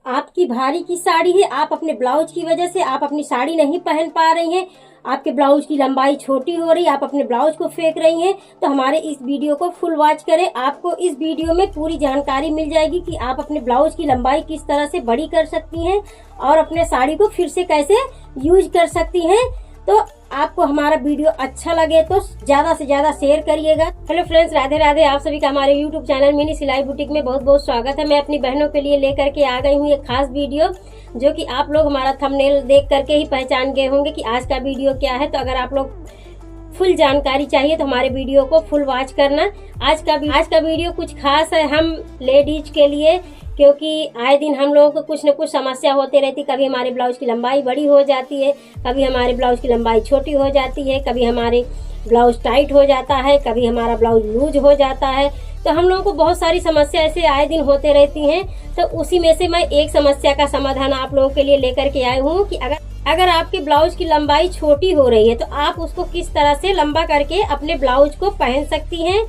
आपकी भारी की साड़ी है, आप अपने ब्लाउज की वजह से आप अपनी साड़ी नहीं पहन पा रही हैं, आपके ब्लाउज की लंबाई छोटी हो रही है, आप अपने ब्लाउज को फेंक रही हैं, तो हमारे इस वीडियो को फुल वॉच करें। आपको इस वीडियो में पूरी जानकारी मिल जाएगी कि आप अपने ब्लाउज की लंबाई किस तरह से बड़ी कर सकती हैं और अपने साड़ी को फिर से कैसे यूज कर सकती हैं। तो आपको हमारा वीडियो अच्छा लगे तो ज्यादा से ज्यादा शेयर करिएगा। Hello friends, Radhe Radhe. आप सभी का हमारे यूट्यूब चैनल मिनी सिलाई बुटीक में बहुत बहुत स्वागत है। मैं अपनी बहनों के लिए लेकर के आ गई हूँ एक खास वीडियो, जो कि आप लोग हमारा थंबनेल देख करके ही पहचान गए होंगे कि आज का वीडियो क्या है। तो अगर आप लोग फुल जानकारी चाहिए तो हमारे वीडियो को फुल वॉच करना। आज का वीडियो कुछ खास है हम लेडीज के लिए, क्योंकि आए दिन हम लोगों को कुछ न कुछ समस्या होती रहती। कभी हमारे ब्लाउज की लंबाई बड़ी हो जाती है, कभी हमारे ब्लाउज की लंबाई छोटी हो जाती है, कभी हमारे ब्लाउज टाइट हो जाता है, कभी हमारा ब्लाउज लूज हो जाता है। तो हम लोगों को बहुत सारी समस्या ऐसे आए दिन होते रहती हैं। तो उसी में से मैं एक समस्या का समाधान आप लोगों के लिए लेकर के आई हूँ कि अगर आपके ब्लाउज की लंबाई छोटी हो रही है तो आप उसको किस तरह से लंबा करके अपने ब्लाउज को पहन सकती हैं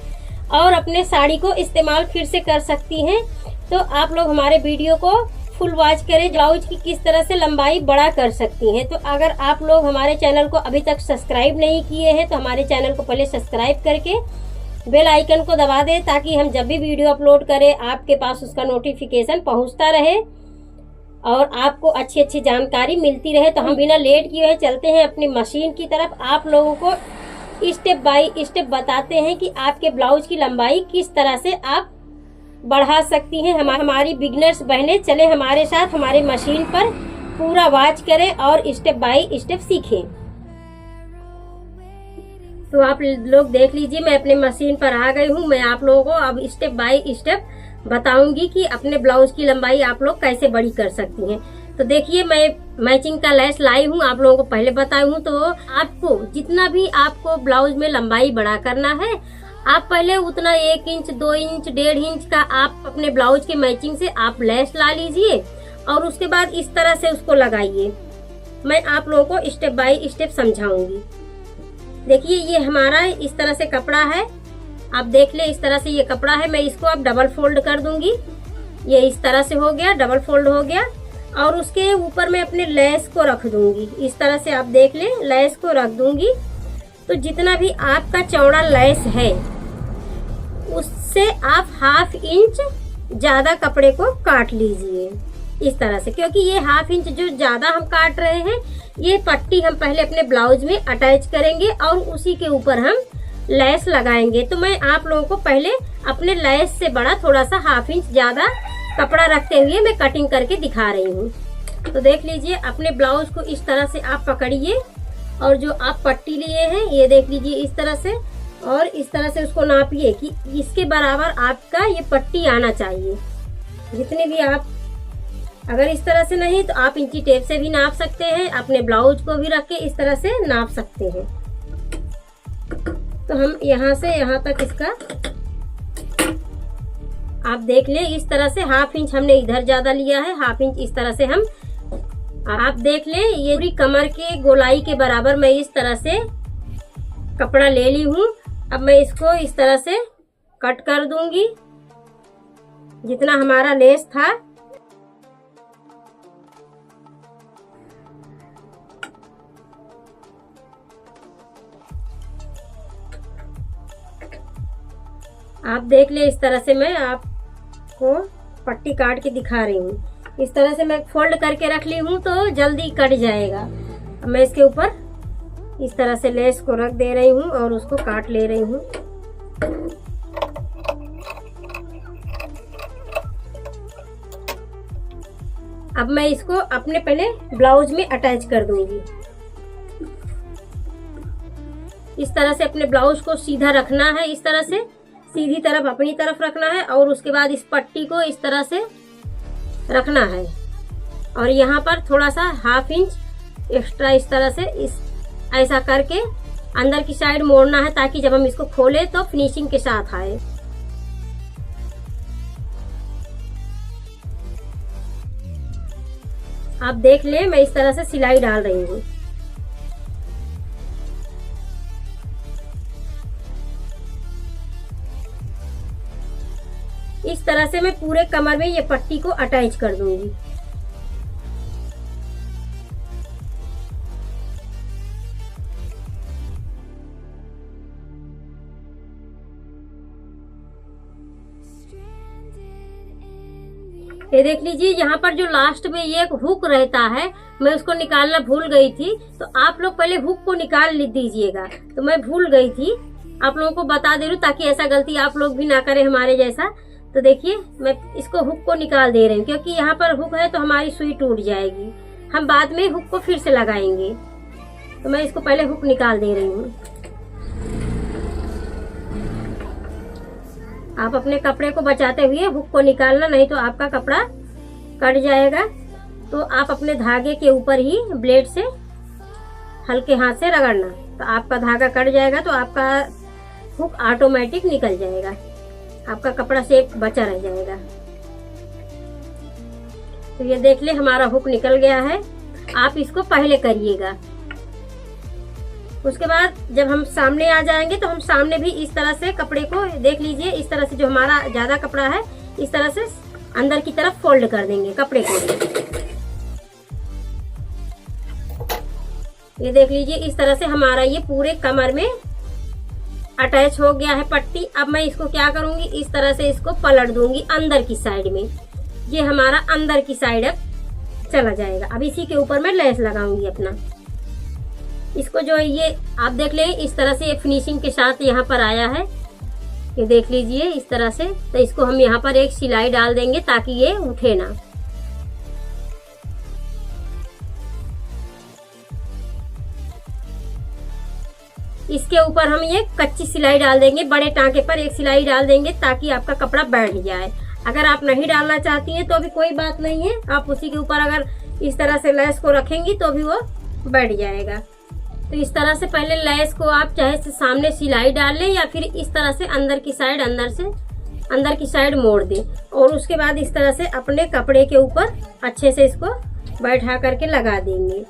और अपने साड़ी को इस्तेमाल फिर से कर सकती हैं। तो आप लोग हमारे वीडियो को फुल वॉच करें, ब्लाउज की किस तरह से लंबाई बड़ा कर सकती हैं। तो अगर आप लोग हमारे चैनल को अभी तक सब्सक्राइब नहीं किए हैं तो हमारे चैनल को पहले सब्सक्राइब करके बेल आइकन को दबा दें, ताकि हम जब भी वीडियो अपलोड करें आपके पास उसका नोटिफिकेशन पहुंचता रहे और आपको अच्छी अच्छी जानकारी मिलती रहे। तो हम बिना लेट किए हुए चलते हैं अपनी मशीन की तरफ। आप लोगों को स्टेप बाय स्टेप बताते हैं कि आपके ब्लाउज की लंबाई किस तरह से आप बढ़ा सकती हैं। हमारी बिगनर्स बहनें चले हमारे साथ हमारे मशीन पर पूरा वॉच करें और स्टेप बाय स्टेप सीखें। तो आप लोग देख लीजिए, मैं अपने मशीन पर आ गई हूँ। मैं आप लोगों को अब स्टेप बाय स्टेप बताऊंगी कि अपने ब्लाउज की लंबाई आप लोग कैसे बड़ी कर सकती हैं। तो देखिए, मैं मैचिंग का लेस लाई हूँ, आप लोगों को पहले बताई हूँ। तो आपको जितना भी आपको ब्लाउज में लंबाई बड़ा करना है, आप पहले उतना 1 इंच 2 इंच 1.5 इंच का आप अपने ब्लाउज के मैचिंग से आप लेस ला लीजिए और उसके बाद इस तरह से उसको लगाइए। मैं आप लोगों को स्टेप बाय स्टेप समझाऊंगी। देखिए, ये हमारा इस तरह से कपड़ा है, आप देख ले इस तरह से ये कपड़ा है। मैं इसको अब डबल फोल्ड कर दूंगी। ये इस तरह से हो गया, डबल फोल्ड हो गया। और उसके ऊपर मैं अपने लेस को रख दूंगी। इस तरह से आप देख ले, लेस को रख दूंगी। तो जितना भी आपका चौड़ा लेस है उससे आप 1/2 इंच ज्यादा कपड़े को काट लीजिए इस तरह से, क्योंकि ये 1/2 इंच जो ज्यादा हम काट रहे हैं, ये पट्टी हम पहले अपने ब्लाउज में अटैच करेंगे और उसी के ऊपर हम लेस लगाएंगे। तो मैं आप लोगों को पहले अपने लेस से बड़ा थोड़ा सा 1/2 इंच ज्यादा कपड़ा रखते हुए मैं कटिंग करके दिखा रही हूँ। तो देख लीजिए, अपने ब्लाउज को इस तरह से आप पकड़िए और जो आप पट्टी लिए हैं ये देख लीजिए इस तरह से, और इस तरह से उसको नापिए कि इसके बराबर आपका ये पट्टी आना चाहिए। जितने भी आप, अगर इस तरह से नहीं तो आप इंची टेप से भी नाप सकते हैं, अपने ब्लाउज को भी रख के इस तरह से नाप सकते हैं। तो हम यहाँ से यहाँ तक इसका आप देख ले, इस तरह से 1/2 इंच हमने इधर ज्यादा लिया है, 1/2 इंच इस तरह से हम, आप देख ले, ये पूरी कमर के गोलाई के बराबर मैं इस तरह से कपड़ा ले ली हूँ। अब मैं इसको इस तरह से कट कर दूंगी जितना हमारा लेस था। आप देख ले, इस तरह से मैं आपको पट्टी काट के दिखा रही हूँ। इस तरह से मैं फोल्ड करके रख ली हूँ तो जल्दी कट जाएगा। अब मैं इसके ऊपर इस तरह से लेस को रख दे रही हूँ और उसको काट ले रही हूँ। अब मैं इसको अपने पहले ब्लाउज में अटैच कर दूंगी। इस तरह से अपने ब्लाउज को सीधा रखना है, इस तरह से सीधी तरफ अपनी तरफ रखना है और उसके बाद इस पट्टी को इस तरह से रखना है और यहाँ पर थोड़ा सा 1/2 इंच एक्स्ट्रा इस तरह से ऐसा करके अंदर की साइड मोड़ना है, ताकि जब हम इसको खोलें तो फिनिशिंग के साथ आए। आप देख ले, मैं इस तरह से सिलाई डाल रही हूँ। इस तरह से मैं पूरे कमर में ये पट्टी को अटैच कर दूंगी। ये देख लीजिए, यहाँ पर जो लास्ट में ये एक हुक रहता है, मैं उसको निकालना भूल गई थी, तो आप लोग पहले हुक को निकाल दीजिएगा। तो मैं भूल गई थी, आप लोगों को बता दे रही हूँ ताकि ऐसा गलती आप लोग भी ना करें हमारे जैसा। तो देखिए, मैं इसको हुक को निकाल दे रही हूँ, क्योंकि यहाँ पर हुक है तो हमारी सुई टूट जाएगी। हम बाद में हुक को फिर से लगाएंगे, तो मैं इसको पहले हुक निकाल दे रही हूँ। आप अपने कपड़े को बचाते हुए हुक को निकालना, नहीं तो आपका कपड़ा कट जाएगा। तो आप अपने धागे के ऊपर ही ब्लेड से हल्के हाथ से रगड़ना, तो आपका धागा कट जाएगा, तो आपका हुक ऑटोमेटिक निकल जाएगा, आपका कपड़ा सेफ बचा रह जाएगा। तो ये देख ले, हमारा हुक निकल गया है। आप इसको पहले करिएगा, उसके बाद जब हम सामने आ जाएंगे तो हम सामने भी इस तरह से कपड़े को देख लीजिए, इस तरह से जो हमारा ज्यादा कपड़ा है इस तरह से अंदर की तरफ फोल्ड कर देंगे कपड़े को। ये देख लीजिए, इस तरह से हमारा ये पूरे कमर में अटैच हो गया है पट्टी। अब मैं इसको क्या करूंगी, इस तरह से इसको पलट दूंगी अंदर की साइड में। ये हमारा अंदर की साइड अब चला जाएगा। अब इसी के ऊपर मैं लेस लगाऊंगी अपना। इसको जो ये आप देख ले, इस तरह से फिनिशिंग के साथ यहाँ पर आया है, ये देख लीजिए इस तरह से। तो इसको हम यहाँ पर एक सिलाई डाल देंगे ताकि ये उठे ना। इसके ऊपर हम ये कच्ची सिलाई डाल देंगे, बड़े टांके पर एक सिलाई डाल देंगे ताकि आपका कपड़ा बैठ जाए। अगर आप नहीं डालना चाहती हैं तो भी कोई बात नहीं है, आप उसी के ऊपर अगर इस तरह से लेस को रखेंगी तो भी वो बैठ जाएगा। तो इस तरह से पहले लेस को आप चाहे से सामने सिलाई डाल लें या फिर इस तरह से अंदर की साइड अंदर की साइड मोड़ दें, और उसके बाद इस तरह से अपने कपड़े के ऊपर अच्छे से इसको बैठा करके लगा देंगे।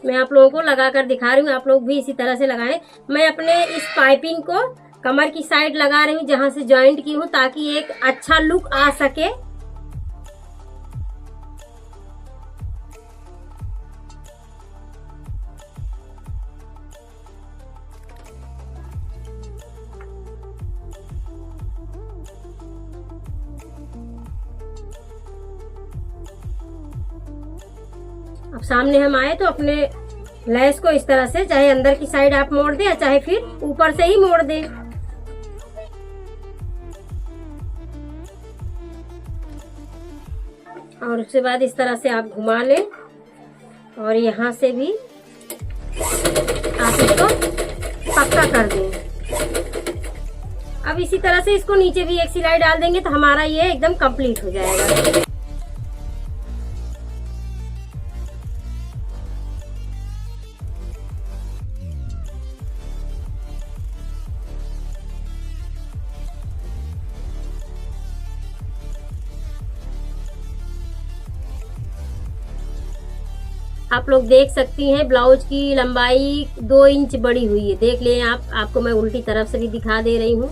मैं आप लोगों को लगा कर दिखा रही हूँ, आप लोग भी इसी तरह से लगाएं। मैं अपने इस पाइपिंग को कमर की साइड लगा रही हूँ जहां से जॉइंट की हूँ, ताकि एक अच्छा लुक आ सके। अब सामने हम आए तो अपने लेस को इस तरह से चाहे अंदर की साइड आप मोड़ दें या चाहे फिर ऊपर से ही मोड़ दें। और उसके बाद इस तरह से आप घुमा लें और यहाँ से भी आप इसको पक्का कर दें। अब इसी तरह से इसको नीचे भी एक सिलाई डाल देंगे तो हमारा ये एकदम कंप्लीट हो जाएगा। आप लोग देख सकती हैं ब्लाउज की लंबाई 2 इंच बड़ी हुई है। देख लें आप, आपको मैं उल्टी तरफ से भी दिखा दे रही हूँ,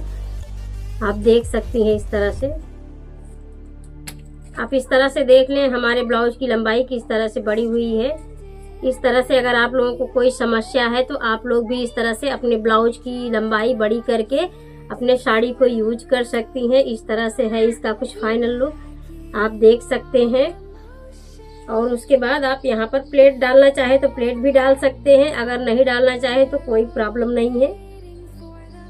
आप देख सकती हैं इस तरह से। आप इस तरह से देख लें हमारे ब्लाउज की लंबाई किस तरह से बड़ी हुई है। इस तरह से अगर आप लोगों को कोई समस्या है तो आप लोग भी इस तरह से अपने ब्लाउज की लंबाई बड़ी करके अपने साड़ी को यूज कर सकती हैं। इस तरह से है इसका कुछ फाइनल लुक, आप देख सकते हैं। और उसके बाद आप यहाँ पर प्लेट डालना चाहे तो प्लेट भी डाल सकते हैं, अगर नहीं डालना चाहे तो कोई प्रॉब्लम नहीं है,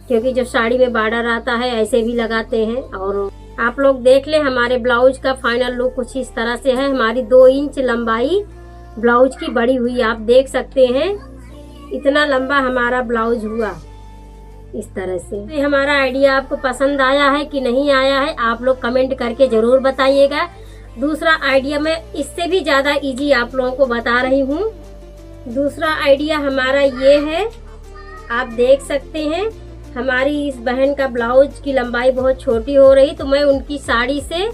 क्योंकि जो साड़ी में बॉर्डर आता है ऐसे भी लगाते हैं। और आप लोग देख लें हमारे ब्लाउज का फाइनल लुक कुछ इस तरह से है। हमारी 2 इंच लंबाई ब्लाउज की बड़ी हुई, आप देख सकते हैं इतना लंबा हमारा ब्लाउज हुआ इस तरह से। हमारा आइडिया आपको पसंद आया है कि नहीं आया है, आप लोग कमेंट करके जरूर बताइएगा। दूसरा आइडिया मैं इससे भी ज्यादा इजी आप लोगों को बता रही हूँ। दूसरा आइडिया हमारा ये है, आप देख सकते हैं हमारी इस बहन का ब्लाउज की लंबाई बहुत छोटी हो रही, तो मैं उनकी साड़ी से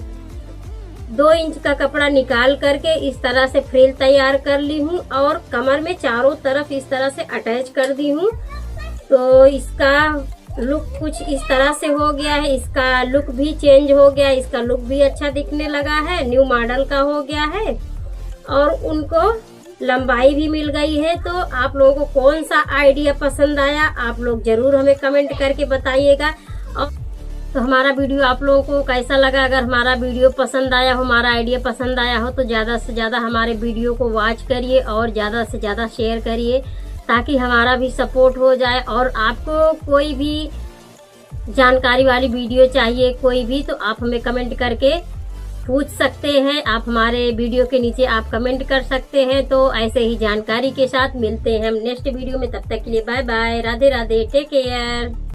2 इंच का कपड़ा निकाल करके इस तरह से फ्रिल तैयार कर ली हूँ और कमर में चारों तरफ इस तरह से अटैच कर दी हूँ। तो इसका लुक कुछ इस तरह से हो गया है, इसका लुक भी चेंज हो गया, इसका लुक भी अच्छा दिखने लगा है, न्यू मॉडल का हो गया है और उनको लंबाई भी मिल गई है। तो आप लोगों को कौन सा आइडिया पसंद आया आप लोग जरूर हमें कमेंट करके बताइएगा। तो हमारा वीडियो आप लोगों को कैसा लगा? अगर हमारा वीडियो पसंद आया हो, हमारा आइडिया पसंद आया हो, तो ज़्यादा से ज़्यादा हमारे वीडियो को वॉच करिए और ज़्यादा से ज़्यादा शेयर करिए, ताकि हमारा भी सपोर्ट हो जाए। और आपको कोई भी जानकारी वाली वीडियो चाहिए कोई भी, तो आप हमें कमेंट करके पूछ सकते हैं। आप हमारे वीडियो के नीचे आप कमेंट कर सकते हैं। तो ऐसे ही जानकारी के साथ मिलते हैं हम नेक्स्ट वीडियो में। तब तक के लिए bye bye, Radhe Radhe, take care.